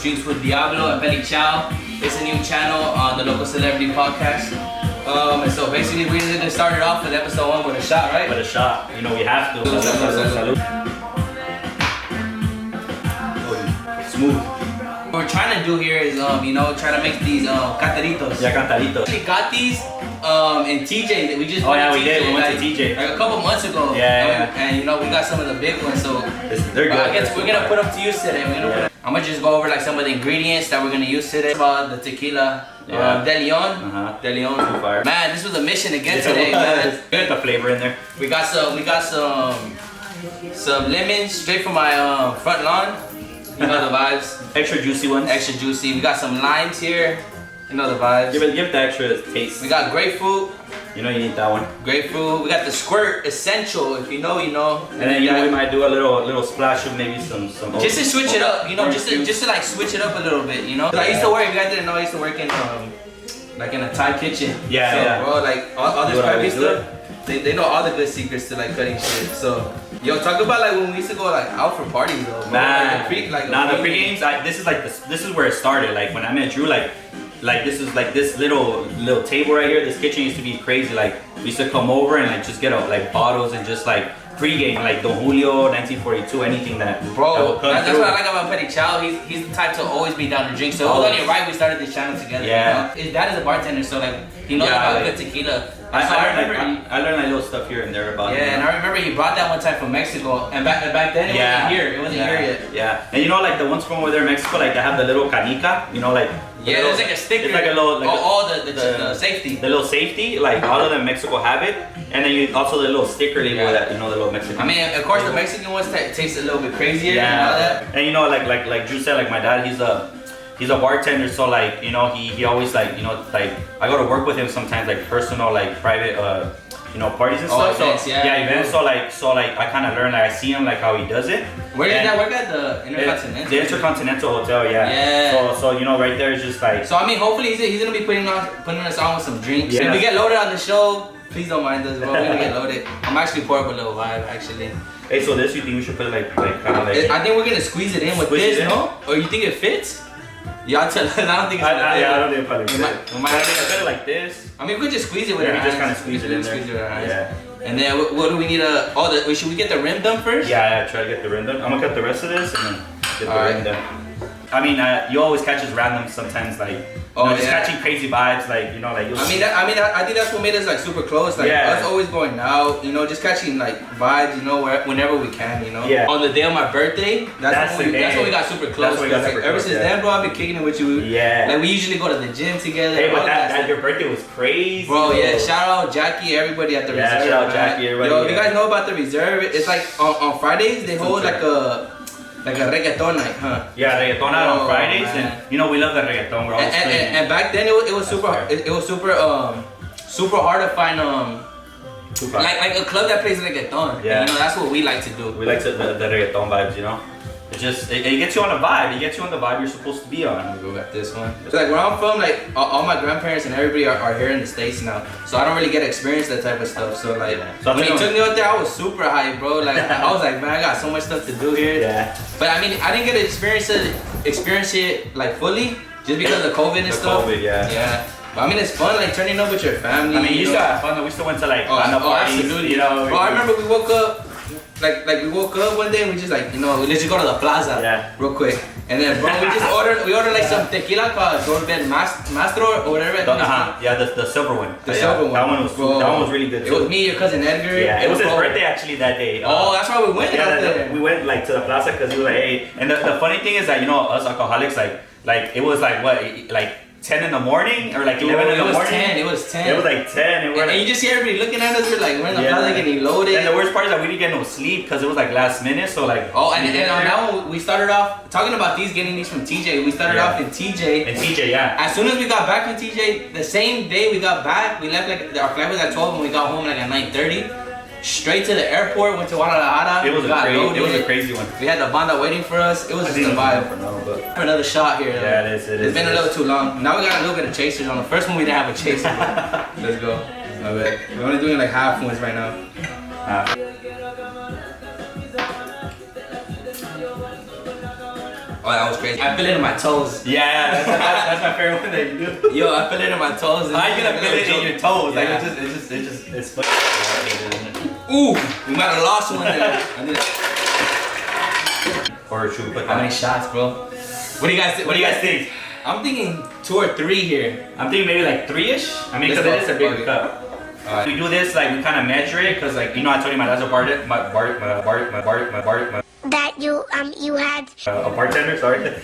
Drinks with Diablo and Peligro. It's a new channel on the Local Celebrity podcast. And so basically we're going to start it off with episode 1 with a shot, right? With a shot. You know, we have to. Salud. Smooth. What we're trying to do here is, try to make these Cantaritos. Yeah, Cantaritos. We got these in TJ. We just went to TJ, we did. We went to TJ. Like a couple months ago. Yeah. And we got some of the big ones, so they're good. I guess we're gonna put them to use today. I'm gonna just go over like some of the ingredients that we're gonna use today. The tequila, De Leon. Fire. Man, this was a mission to get today, man. Get the flavor in there. We got some lemons straight from my front lawn. You know the vibes. Extra juicy ones. Extra juicy. We got some limes here. You know the vibes. Give it the extra taste. We got grapefruit. You know you need that one. Grapefruit. We got the squirt essential. If you know, you know. And then we might do a little splash of maybe some. Just to switch it up, just to like switch it up a little bit, you know. I used to work. You guys didn't know I used to work in like in a Thai kitchen. Yeah. Bro, like all this crappy stuff. They know all the good secrets to like cutting shit. So, yo, talk about like when we used to go like out for parties though. Bro. Man, the pre-games. This is where it started. Like when I met Drew, like this is like this little table right here. This kitchen used to be crazy. Like we used to come over and like just get out like bottles and just like pre-game like Don Julio, 1942, anything that. Bro, that's what I like about Petty Chow. He's the type to always be down to drink. So it was only right we started this channel together. Yeah. You know? His dad is a bartender, so like he knows about good tequila. I learned like little stuff here and there about it. Yeah, and I remember he brought that one time from Mexico, and back then it wasn't here. It wasn't here yet. Yeah, and you know like the ones from over there in Mexico, like they have the little canica, you know, like. Yeah, there's like a sticker. It's like a little. Like the safety. The little safety, like all of them in Mexico have it, and then you also the little sticker label that the little Mexican. I mean, of course the Mexican ones taste a little bit crazier. Yeah. And all that. And like Drew said, like my dad, he's a bartender, so like he always like like I go to work with him sometimes, like personal like private parties and stuff. Events, events. So like I kind of learn, like I see him like how he does it. Where did that work at? The Intercontinental. The Intercontinental Hotel, yeah. Yeah. So right there is just like. So I mean, hopefully he's gonna be putting us on with some drinks. Yeah. If we get loaded on the show, please don't mind us, bro. We're gonna get loaded. I'm actually pouring up a little vibe, actually. Hey, so this you think we should put like kind of like? I think we're gonna squeeze it in with this, no? Or you think it fits? Y'all tell us. I don't think it's gonna fit. I don't think it probably fits. We might have to put it like this. I mean, we could just squeeze it with our hands. just kind of squeeze it in there. Yeah. And then what do we need? Should we get the rim done first? Yeah, try to get the rim done. I'm gonna cut the rest of this and then get the rim done. I mean, you always catch us random sometimes, like just catching crazy vibes, like I think that's what made us like super close, like us always going out, just catching like vibes, whenever we can, Yeah. On the day of my birthday, that's when we got super close. Ever since then, bro, I've been kicking it with you. Yeah. Like we usually go to the gym together. Hey, but that your birthday was crazy, bro. Yeah, shout out Jackie, everybody at the reserve. Shout out Jackie, everybody. Yo, if you guys know about the reserve, it's like on Fridays they hold like a reggaeton night, huh? Yeah, reggaeton night on Fridays, man. And we love the reggaeton. We're always playing. And back then it was super hard to find like a club that plays reggaeton. Yeah. And, that's what we like to do. We like the reggaeton vibes, It just it gets you on a vibe. It gets you on the vibe you're supposed to be on. I'm gonna go at this one. So like where I'm from, like all my grandparents and everybody are here in the States now. So I don't really get to experience that type of stuff. So like when he took me out there, I was super hyped, bro. Like I was like, man, I got so much stuff to do here. Yeah. But I mean, I didn't get to experience it like fully just because of COVID and stuff. COVID, yeah. Yeah. But I mean, it's fun like turning up with your family. I mean, you still have fun. We still went to like parties, absolutely. Bro, I remember we woke up. Like we woke up one day and we just like, let's just go to the plaza real quick. And then bro, we ordered like some tequila called Doorbell Mastro or whatever. Yeah, the silver one. The silver one. That one was really good too. It was me, your cousin Edgar. Yeah, it was his birthday actually that day. Oh, that's why we went out there. We went like to the plaza because he was like, hey. And the funny thing is that us alcoholics like it was like what like 10 in the morning or like 11 in the morning. It was 10. It was like 10. And you just see everybody looking at us. We're like, we're in the plaza getting loaded. And the worst part is that we didn't get no sleep because it was like last minute. So like. Oh, and now we started off talking about getting these from TJ. We started off in TJ. In TJ, yeah. As soon as we got back from TJ, the same day we got back, we left like our flight was at 12 and we got home like at 9:30. Straight to the airport, went to Guadalajara. It was a crazy one. We had the banda waiting for us. It was just a vibe. For another shot here. Yeah, it is. It's been a little too long. Now we got a little bit of chasers on. The first one we didn't have a chaser. Let's go. Alright. We're only doing like half ones right now. Oh, that was crazy. I feel it in my toes. Yeah, that's my favorite one that you do. Yo, I feel it in my toes. How you gonna feel it in your toes? Yeah. Like it's funny. Ooh, we might have lost one there. Or should we put How many shots, bro? What do you guys think? I'm thinking 2 or 3 here. I'm thinking maybe like 3-ish. I mean, because it is a big cup. We do this like we kind of measure it, because like you know I told you my dad's a That you had a bartender, sorry.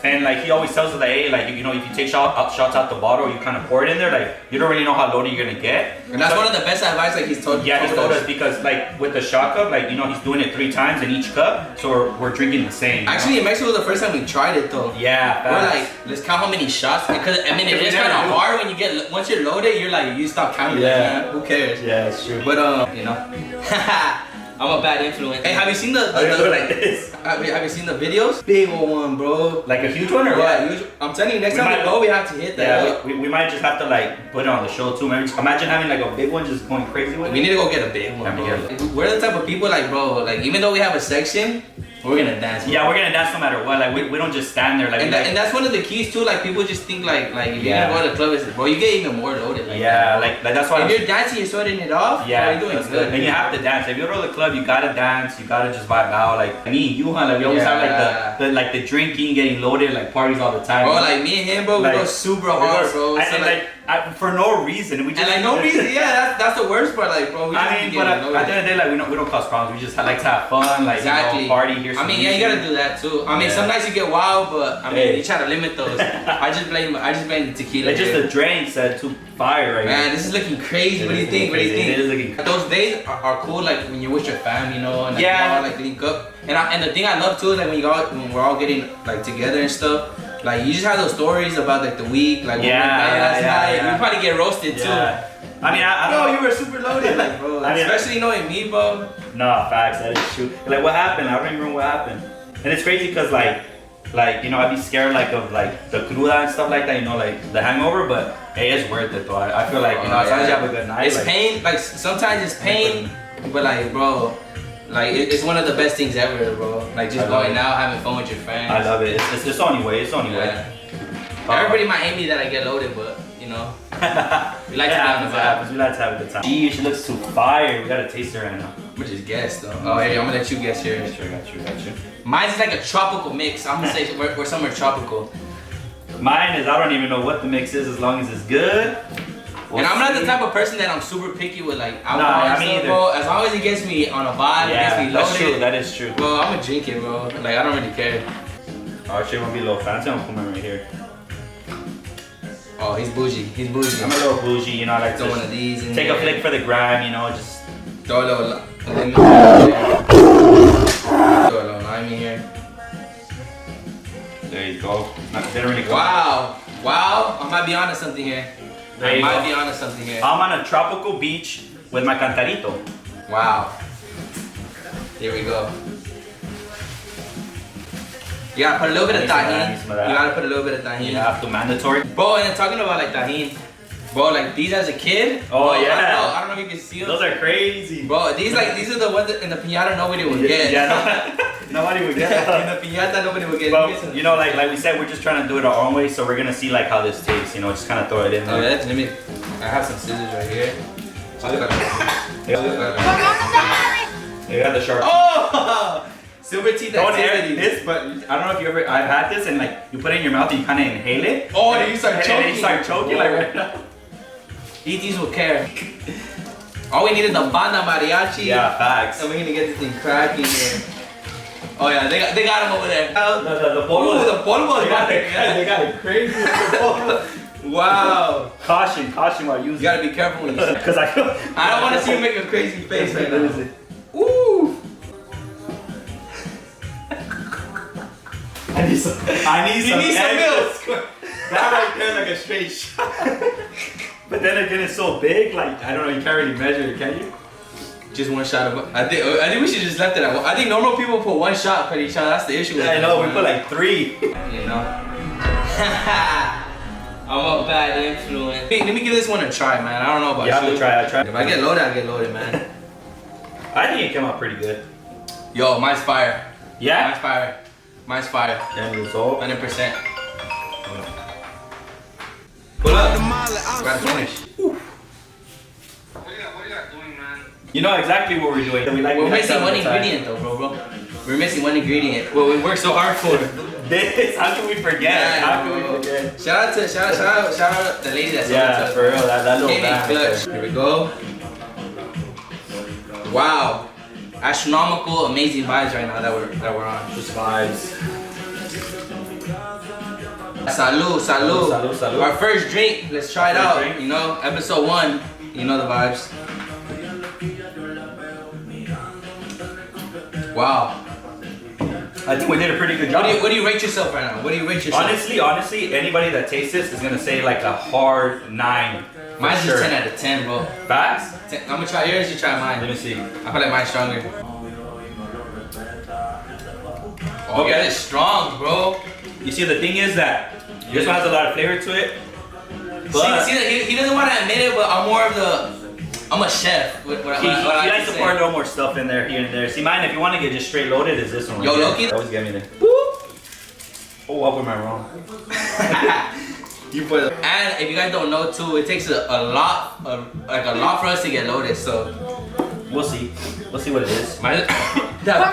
And like he always tells us that, hey, like you know, if you take shots out the bottle, you kind of pour it in there, like you don't really know how loaded you're gonna get. And that's one of the best advice like he's told. Yeah, he's told us, because like with the shot cup, like you know he's doing it 3 times in each cup, so we're drinking the same. Actually, in Mexico was the first time we tried it though. Yeah, we're like, let's count how many shots, because I mean it is kind of hard when you get, once you're loaded, you're like, you stop counting. Yeah, like, who cares? Yeah, it's true. But you know. I'm a bad influence. Hey, have you seen the like this? Have you seen the videos? Big old one, bro. Like a huge one or what? Yeah, I'm telling you, next time we go, we have to hit that. Yeah, we might just have to like put it on the show too. Maybe imagine having like a big one just going crazy with it. We need to go get a big one, bro. We're the type of people like, bro, like even though we have a section, we're gonna dance. Bro. Yeah, we're gonna dance no matter what. Like we don't just stand there. Like and that's one of the keys too. Like people just think like if you're gonna go to the club, it's, bro, you get even more loaded. Like, yeah, like that's why. If you're dancing, you're sweating it off. Yeah, bro, you're doing good. And you have to dance. If you go to the club, you gotta dance. You gotta just vibe out. Like me and you, huh? Like we always have like the drinking, getting loaded, like parties all the time. Bro, like me and him, bro, we go super hard, bro. And like for no reason, we just and like no reason. Yeah, that's the worst part. Like, bro, we just but at the end of the day, like we don't cause problems. We just like to have fun, like exactly. you know, party here. I mean, yeah, you gotta do that too. I mean, sometimes you get wild, but I mean, you try to limit those. I just blame the tequila. Like just the drinks that too fire right Man, this is looking crazy. What do you think? What do you think? It is looking. Those days are cool, like when you're with your fam, you know, and like, yeah, you all, like link up. And the thing I love too is like when we're all getting like together and stuff. Like you just have those stories about like the week, like what went down last night. You probably get roasted too. I mean, I don't know. You were super loaded, like bro. I mean, especially knowing me, bro. No, facts. That is true. Like what happened? I don't even remember what happened. And it's crazy because like you know, I'd be scared like of like the cruda and stuff like that. You know, like the hangover. But hey, it's worth it though. I feel like you know, as long as you have a good night. It's like, pain. Like sometimes it's pain, but like bro. Like it's one of the best things ever, bro. Like just going out, having fun with your friends. I love it. It's the only way. It's the only way. Everybody might hate me that I get loaded, but you know, we like to have the vibe. We like to have a good time. Gee, she looks too fire. We gotta taste her right now. I'm gonna just guess though. Oh, hey, I'm gonna let you guess here. Sure, got you. Mine's like a tropical mix. I'm gonna say we're somewhere tropical. Mine is I don't even know what the mix is as long as it's good. And I'm not the type of person that I'm super picky with like alcohol and stuff, bro. As long as it gets me on a vibe, it gets me loaded. That's true. That is true. Bro, I'm gonna drink it, bro. Like I don't really care. Oh, shit, gonna be a little fancy. I'm gonna put mine right here. Oh, he's bougie. I'm a little bougie, you know. I like throw one of these. Take a flick for the gram, you know. Just throw a little lemon. Throw a little lime in here. There you go. Really wow. I might be onto something here. I'm on a tropical beach with my Cantarito. Wow. Here we go. You gotta put a little bit of tahini. You have to mandatory. Bro, and talking about like tahini. Bro, like these as a kid. Oh bro, yeah. I don't know if you can see them. Those are crazy. Bro, these are the ones that in the piñata nobody would get. Yeah, nobody would get. In the piñata nobody would get. But you know, like we said, we're just trying to do it our own way, so we're gonna see like how this tastes. You know, just kind of throw it in there. Let me. I have some scissors right here. You got the sharp. Oh! Silver teeth activity. This, but I don't know if you ever. I've had this, and like you put it in your mouth, and you kind of inhale it. Oh, and you start choking. And you start choking like right now. Eat these with care. All we need is the banda mariachi. Yeah, facts. And we're gonna get this thing cracking here. Oh yeah, they got him over there. The polvo. Ooh, the polvo is about They got it crazy. Wow. Caution while using. You gotta be careful when you use it. Because I don't want to see you make a crazy face right now. Ooh. I need some milk. That right there is like a straight shot. But then again, it's so big, like, I don't know, you can't really measure it, can you? Just one shot of. I think we should just left it at one. I think normal people put one shot per each shot. That's the issue with I know, we put like 3. You know? I'm a bad influence. Hey, let me give this one a try, man. I don't know about you. You have to try, I try. If I get loaded, I get loaded, man. I think it came out pretty good. Yo, mine's fire. Yeah? Mine's fire. Mine's fire. End result. 100%. Pull up. Gotta finish. What are you doing, man? You know exactly what we're doing. We're missing one ingredient though, bro. We're missing one ingredient. What we worked so hard for. This, how can we forget? Yeah, How can bro. we forget? Shout out the lady that's Yeah, for real, that little bag. clutch. Here we go. Wow. Astronomical, amazing vibes right now that we're on. Just vibes. Salud. Salud. Our first drink. Let's try it First out. drink. You know, episode 1. You know the vibes. Wow. I think we did a pretty good job. What do you rate yourself right now? What do you rate yourself? Honestly, anybody that tastes this is gonna say like a hard 9. Mine's sure. just 10 out of 10, bro. Facts? I'm gonna try yours. You try mine. Let me see. I feel like mine's stronger. Oh, Okay. yeah, it's strong, bro. You see, the thing is that this one has a lot of flavor to it. But See, he doesn't want to admit it, but I'm a chef. he likes to pour a little more stuff in there, here and there. See, mine, if you want to get just straight loaded, is this one. Yo, right Loki? here. Always get me there. Oh, what am I wrong? You put it. And if you guys don't know too, it takes a lot for us to get loaded. So We'll see. We'll see what it is. That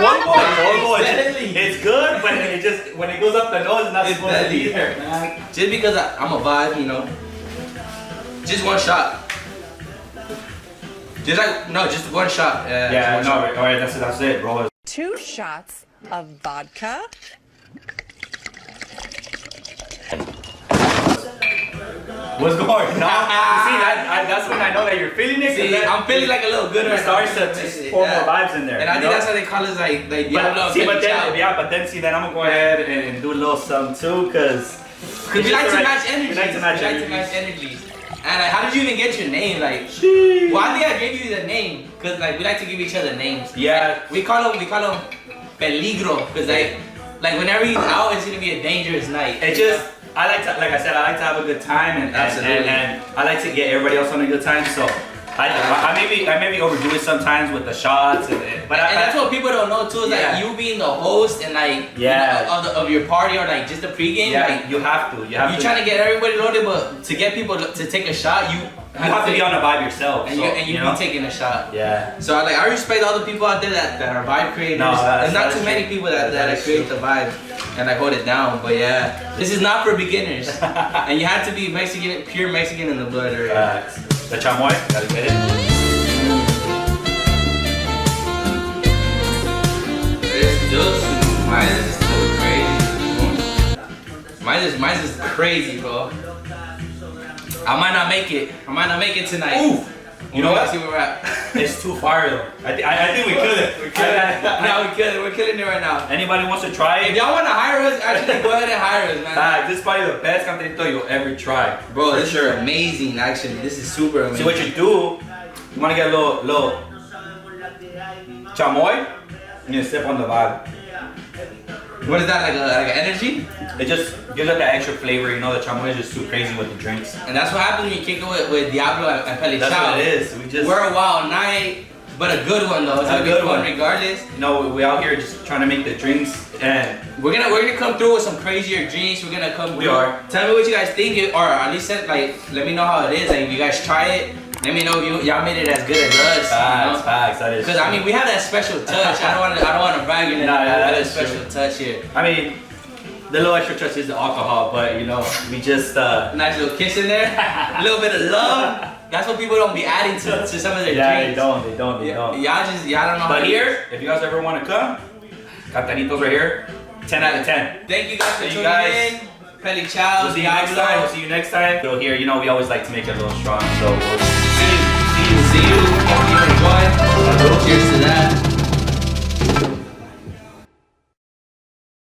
Oh, deadly. it's good, but it just when it goes up the nose, it's not It's supposed to be deadly. there, man. Just because I'm a vibe, you know. Just one shot. Just one shot. Yeah, just one no, shot. alright, that's it, bro. 2 shots of vodka. What's going on? See, that's when I know that you're feeling it. 'cause See, that- I'm feeling like a little good it right starts now. to pour more vibes in there. And I you think know? that's how they call us like Diablo But and see, but Peligro. then see, then I'm gonna go ahead and do a little something too, cause Because we like to match energies. We like to match energies. And like, how did you even get your name? Like, well, I think I gave you the name because like we like to give each other names. Yeah. We call them Peligro because like whenever he's out, it's gonna be a dangerous night. It just, I like to have a good time and I like to get everybody else on a good time. So I maybe overdo it sometimes with the shots, but that's what people don't know too. Is Yeah. like you being the host and like Yeah. you know, of your party or like just the pregame. yeah, Like you have to. you're trying to get everybody loaded, but to get people to take a shot, you have to be on a vibe yourself. and so, you know? be taking a shot. Yeah. So I respect all the people out there that are vibe creators. No, There's not that's too many true. people that create the vibe and like hold it down. But yeah, this is not for beginners. And you have to be Mexican, pure Mexican in the blood already. The chamoy, gotta get it. Mine is still crazy. Mine is crazy, bro. I might not make it tonight. Ooh. You know what? See where we're at. It's too fire though. I think we killed it. We killed it. No, we're killing it right now. Anybody wants to try If it? y'all want to hire us, actually go ahead and hire us, man. This is probably the best Cantarito you'll ever try. Bro, For this is amazing, actually. This is super amazing. See what you do, you wanna get a little chamoy, and you sip on the vibe. What is that, like an energy? It just gives it that extra flavor, you know, the chamoy is just too crazy with the drinks. And that's what happens when you kick it with Diablo and Peligro. That's what it is. We're a wild night, but a good one though. It's gonna be fun regardless. You know, we out here just trying to make the drinks, and We're gonna come through with some crazier drinks. We're gonna come We through. are. Tell me what you guys think, or at least let me know how it is. Like if you guys try it, let me know if y'all made it as good as us. facts, that is. Because I mean, we have that special touch. I don't wanna brag in it. No, we have that that is special true. touch here. I mean, the little extra touch is the alcohol, but you know, we just Nice little kiss in there, a little bit of love. That's what people don't be adding to some of their yeah, drinks. they don't. Y'all don't know. But how here, if you guys ever want to come, Cantaritos right here, 10 out of 10. Thank you guys for Thank you tuning guys. in. Peli Chow, We'll see you next Diablo. time. We'll see you next time. So here, you know, we always like to make it a little strong. So we'll See you. Hope you enjoy. Cheers to that.